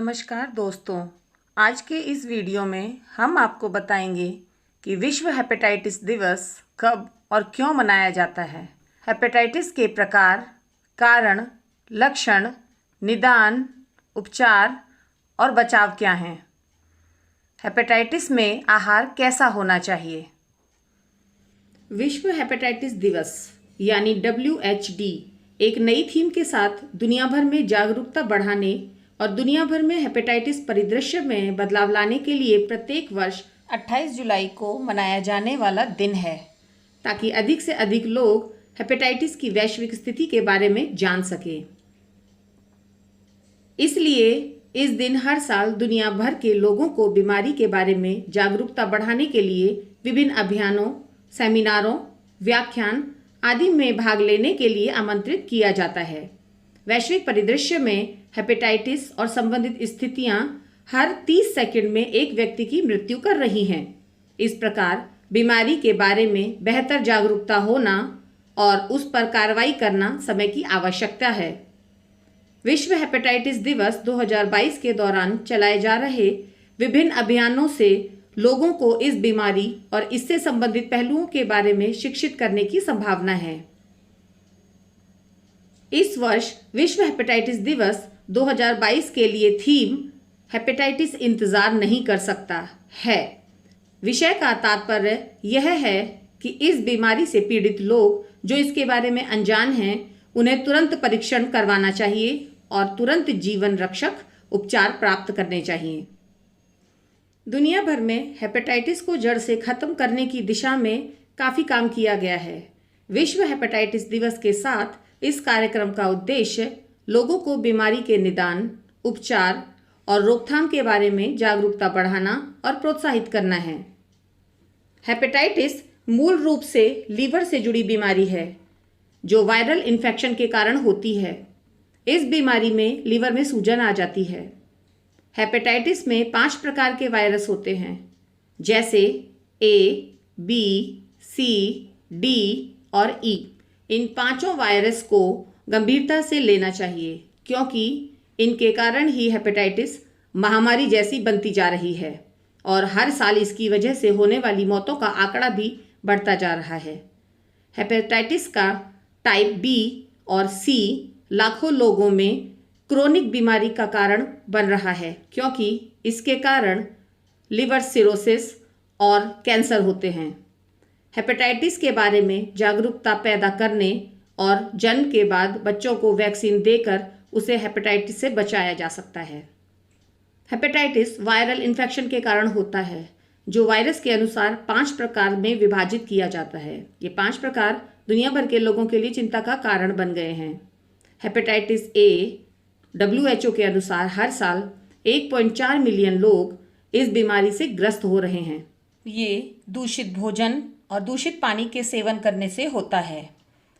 नमस्कार दोस्तों, आज के इस वीडियो में हम आपको बताएंगे कि विश्व हेपेटाइटिस दिवस कब और क्यों मनाया जाता है। हेपेटाइटिस के प्रकार, कारण, लक्षण, निदान, उपचार और बचाव क्या हैं। हेपेटाइटिस में आहार कैसा होना चाहिए। विश्व हेपेटाइटिस दिवस यानी WHD एक नई थीम के साथ दुनिया भर में जागरूकता बढ़ाने और दुनिया भर में हेपेटाइटिस परिदृश्य में बदलाव लाने के लिए प्रत्येक वर्ष 28 जुलाई को मनाया जाने वाला दिन है, ताकि अधिक से अधिक लोग हेपेटाइटिस की वैश्विक स्थिति के बारे में जान सकें। इसलिए इस दिन हर साल दुनिया भर के लोगों को बीमारी के बारे में जागरूकता बढ़ाने के लिए विभिन्न अभियानों, सेमिनारों, व्याख्यान आदि में भाग लेने के लिए आमंत्रित किया जाता है। वैश्विक परिदृश्य में हेपेटाइटिस और संबंधित स्थितियां हर 30 सेकंड में एक व्यक्ति की मृत्यु कर रही हैं। इस प्रकार बीमारी के बारे में बेहतर जागरूकता होना और उस पर कार्रवाई करना समय की आवश्यकता है। विश्व हेपेटाइटिस दिवस 2022 के दौरान चलाए जा रहे विभिन्न अभियानों से लोगों को इस बीमारी और इससे संबंधित पहलुओं के बारे में शिक्षित करने की संभावना है। इस वर्ष विश्व हेपेटाइटिस दिवस 2022 के लिए थीम हेपेटाइटिस इंतजार नहीं कर सकता है। विषय का तात्पर्य यह है कि इस बीमारी से पीड़ित लोग जो इसके बारे में अनजान हैं, उन्हें तुरंत परीक्षण करवाना चाहिए और तुरंत जीवन रक्षक उपचार प्राप्त करने चाहिए। दुनिया भर में हेपेटाइटिस को जड़ से खत्म करने की दिशा में काफ़ी काम किया गया है। विश्व हेपेटाइटिस दिवस के साथ इस कार्यक्रम का उद्देश्य लोगों को बीमारी के निदान, उपचार और रोकथाम के बारे में जागरूकता बढ़ाना और प्रोत्साहित करना है। हेपेटाइटिस मूल रूप से लीवर से जुड़ी बीमारी है, जो वायरल इन्फेक्शन के कारण होती है। इस बीमारी में लीवर में सूजन आ जाती है। हेपेटाइटिस में 5 प्रकार के वायरस होते हैं, जैसे A, B, C, D और E। इन 5 वायरस को गंभीरता से लेना चाहिए, क्योंकि इनके कारण ही हेपेटाइटिस महामारी जैसी बनती जा रही है और हर साल इसकी वजह से होने वाली मौतों का आंकड़ा भी बढ़ता जा रहा है। हेपेटाइटिस का टाइप B और C लाखों लोगों में क्रोनिक बीमारी का कारण बन रहा है, क्योंकि इसके कारण लिवर सिरोसिस और कैंसर होते हैं। हेपेटाइटिस के बारे में जागरूकता पैदा करने और जन्म के बाद बच्चों को वैक्सीन देकर उसे हेपेटाइटिस से बचाया जा सकता है। हेपेटाइटिस वायरल इन्फेक्शन के कारण होता है, जो वायरस के अनुसार 5 प्रकार में विभाजित किया जाता है। ये 5 प्रकार दुनिया भर के लोगों के लिए चिंता का कारण बन गए हैं। हेपेटाइटिस A WHO के अनुसार हर साल 1.4 मिलियन लोग इस बीमारी से ग्रस्त हो रहे हैं। ये दूषित भोजन और दूषित पानी के सेवन करने से होता है।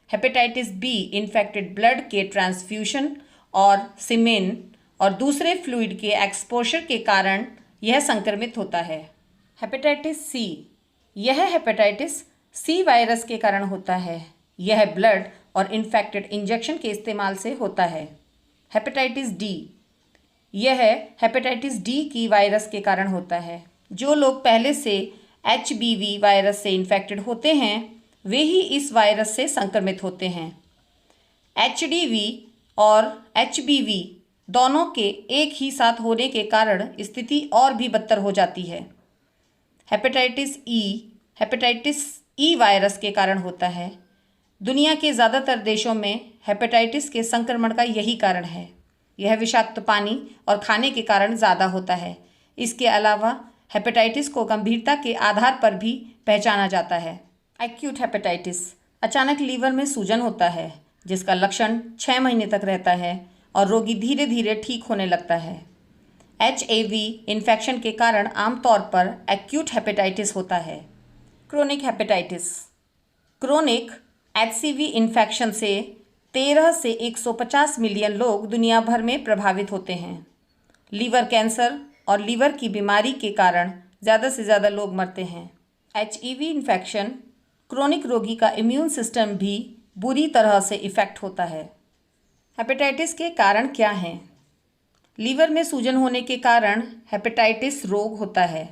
हेपेटाइटिस B इन्फेक्टेड ब्लड के ट्रांसफ्यूशन और सीमेन और दूसरे फ्लूइड के एक्सपोजर के कारण यह संक्रमित होता है। हेपेटाइटिस C, यह हेपेटाइटिस C वायरस के कारण होता है। यह ब्लड और इन्फेक्टेड इंजेक्शन के इस्तेमाल से होता है। हेपेटाइटिस D, यह हेपेटाइटिस D की वायरस के कारण होता है। जो लोग पहले से HBV वायरस से इन्फेक्टेड होते हैं, वे ही इस वायरस से संक्रमित होते हैं। HDV और HBV दोनों के एक ही साथ होने के कारण स्थिति और भी बदतर हो जाती है। हेपेटाइटिस E वायरस के कारण होता है। दुनिया के ज़्यादातर देशों में हेपेटाइटिस के संक्रमण का यही कारण है। यह विषाक्त पानी और खाने के कारण ज़्यादा होता है। इसके अलावा हेपेटाइटिस को गंभीरता के आधार पर भी पहचाना जाता है। एक्यूट हेपेटाइटिस, अचानक लीवर में सूजन होता है, जिसका लक्षण 6 महीने तक रहता है और रोगी धीरे धीरे ठीक होने लगता है। HAV इन्फेक्शन के कारण आमतौर पर एक्यूट हेपेटाइटिस होता है। Chronic hepatitis, chronic HCV infection से 13 से 150 मिलियन लोग दुनिया भर में प्रभावित होते हैं। लीवर कैंसर और लीवर की बीमारी के कारण ज़्यादा से ज़्यादा लोग मरते हैं। HEV इन्फेक्शन, क्रोनिक रोगी का इम्यून सिस्टम भी बुरी तरह से इफ़ेक्ट होता है। हेपेटाइटिस के कारण क्या हैं? लीवर में सूजन होने के कारण हेपेटाइटिस रोग होता है।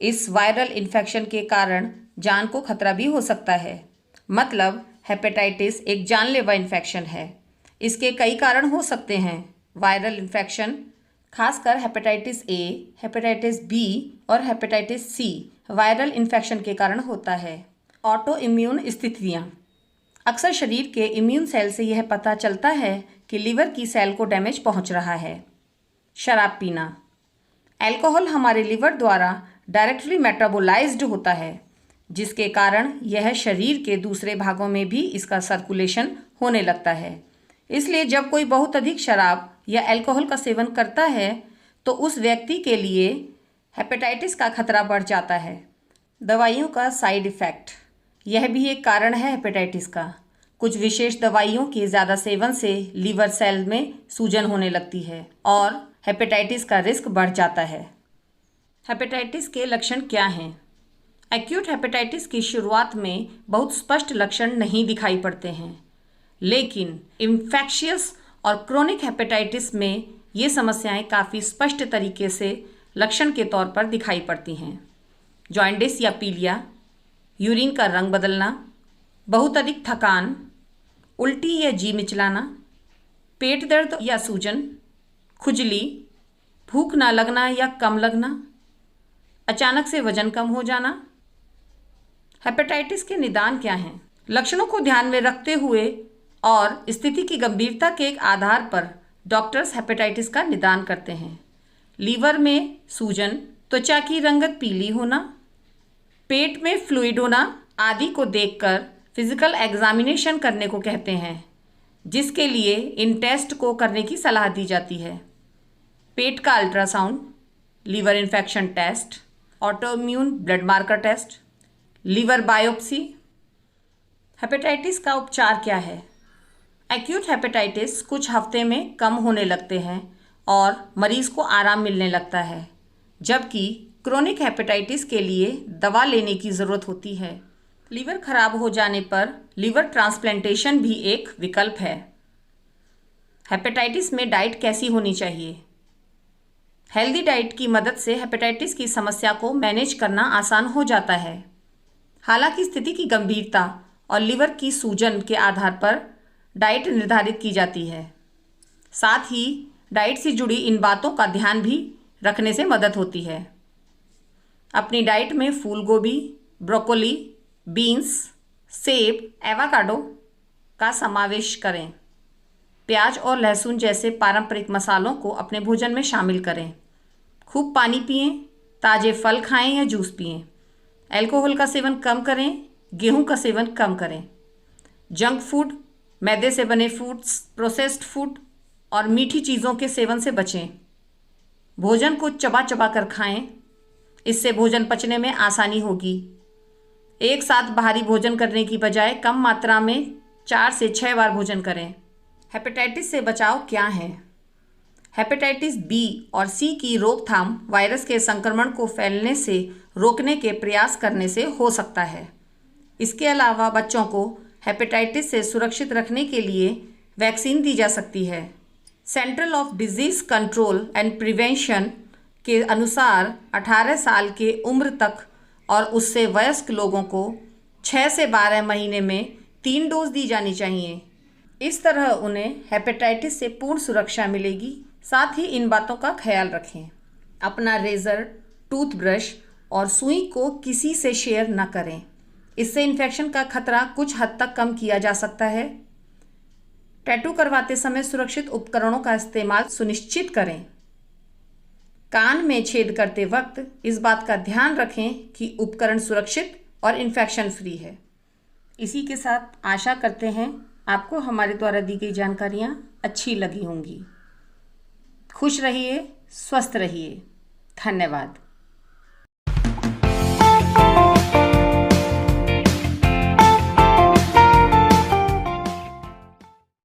इस वायरल इन्फेक्शन के कारण जान को खतरा भी हो सकता है। मतलब हेपेटाइटिस एक जानलेवा इन्फेक्शन है। इसके कई कारण हो सकते हैं। वायरल इन्फेक्शन खासकर हेपेटाइटिस ए, हेपेटाइटिस बी और हेपेटाइटिस सी वायरल इन्फेक्शन के कारण होता है। ऑटो इम्यून स्थितियाँ। अक्सर शरीर के इम्यून सेल से यह पता चलता है कि लीवर की सेल को डैमेज पहुंच रहा है। शराब पीना। अल्कोहल हमारे लीवर द्वारा डायरेक्टली मेटाबोलाइज्ड होता है, जिसके कारण यह शरीर के दूसरे भागों में भी इसका सर्कुलेशन होने लगता है। इसलिए जब कोई बहुत अधिक शराब या अल्कोहल का सेवन करता है तो उस व्यक्ति के लिए हेपेटाइटिस का खतरा बढ़ जाता है। दवाइयों का साइड इफ़ेक्ट। यह भी एक कारण है हेपेटाइटिस का। कुछ विशेष दवाइयों के ज़्यादा सेवन से लीवर सेल में सूजन होने लगती है और हेपेटाइटिस का रिस्क बढ़ जाता है। हेपेटाइटिस के लक्षण क्या हैं? एक्यूट हेपेटाइटिस की शुरुआत में बहुत स्पष्ट लक्षण नहीं दिखाई पड़ते हैं, लेकिन इन्फेक्शियस और क्रोनिक हेपेटाइटिस में ये समस्याएं काफ़ी स्पष्ट तरीके से लक्षण के तौर पर दिखाई पड़ती हैं। जॉन्डिस या पीलिया, यूरिन का रंग बदलना, बहुत अधिक थकान, उल्टी या जी मिचलाना, पेट दर्द या सूजन, खुजली, भूख ना लगना या कम लगना, अचानक से वजन कम हो जाना। हेपेटाइटिस के निदान क्या हैं? लक्षणों को ध्यान में रखते हुए और स्थिति की गंभीरता के आधार पर डॉक्टर्स हेपेटाइटिस का निदान करते हैं। लीवर में सूजन, त्वचा की रंगत पीली होना, पेट में फ्लूइड होना आदि को देखकर फिजिकल एग्जामिनेशन करने को कहते हैं, जिसके लिए इन टेस्ट को करने की सलाह दी जाती है। पेट का ultrasound, liver infection test, autoimmune blood marker test, liver biopsy. Hepatitis का उपचार क्या है? एक्यूट हेपेटाइटिस कुछ हफ्ते में कम होने लगते हैं और मरीज को आराम मिलने लगता है, जबकि क्रोनिक हेपेटाइटिस के लिए दवा लेने की ज़रूरत होती है। लीवर खराब हो जाने पर लीवर ट्रांसप्लांटेशन भी एक विकल्प है। हेपेटाइटिस में डाइट कैसी होनी चाहिए? हेल्दी डाइट की मदद से हेपेटाइटिस की समस्या को मैनेज करना आसान हो जाता है। हालांकि स्थिति की गंभीरता और लीवर की सूजन के आधार पर डाइट निर्धारित की जाती है। साथ ही डाइट से जुड़ी इन बातों का ध्यान भी रखने से मदद होती है। अपनी डाइट में फूल गोभी, ब्रोकोली, बीन्स, सेब, एवोकाडो का समावेश करें। प्याज और लहसुन जैसे पारंपरिक मसालों को अपने भोजन में शामिल करें। खूब पानी पिएं, ताज़े फल खाएं या जूस पिएं। अल्कोहल का सेवन कम करें, गेहूं का सेवन कम करें। जंक फूड, मैदे से बने फूड्स, प्रोसेस्ड फूड और मीठी चीज़ों के सेवन से बचें। भोजन को चबा चबा कर खाएं, इससे भोजन पचने में आसानी होगी। एक साथ भारी भोजन करने की बजाय कम मात्रा में 4 से 6 बार भोजन करें। हेपेटाइटिस से बचाव क्या है? हेपेटाइटिस बी और सी की रोकथाम वायरस के संक्रमण को फैलने से रोकने के प्रयास करने से हो सकता है। इसके अलावा बच्चों को हेपेटाइटिस से सुरक्षित रखने के लिए वैक्सीन दी जा सकती है। Central of disease control and prevention के अनुसार 18 साल के उम्र तक और उससे वयस्क लोगों को 6 से 12 महीने में 3 डोज दी जानी चाहिए। इस तरह उन्हें हेपेटाइटिस से पूर्ण सुरक्षा मिलेगी। साथ ही इन बातों का ख्याल रखें। अपना रेज़र, टूथब्रश और सुई को किसी से शेयर न करें। इससे इन्फेक्शन का खतरा कुछ हद तक कम किया जा सकता है। टैटू करवाते समय सुरक्षित उपकरणों का इस्तेमाल सुनिश्चित करें। कान में छेद करते वक्त इस बात का ध्यान रखें कि उपकरण सुरक्षित और इन्फेक्शन फ्री है। इसी के साथ आशा करते हैं आपको हमारे द्वारा दी गई जानकारियाँ अच्छी लगी होंगी। खुश रहिए, स्वस्थ रहिए। धन्यवाद।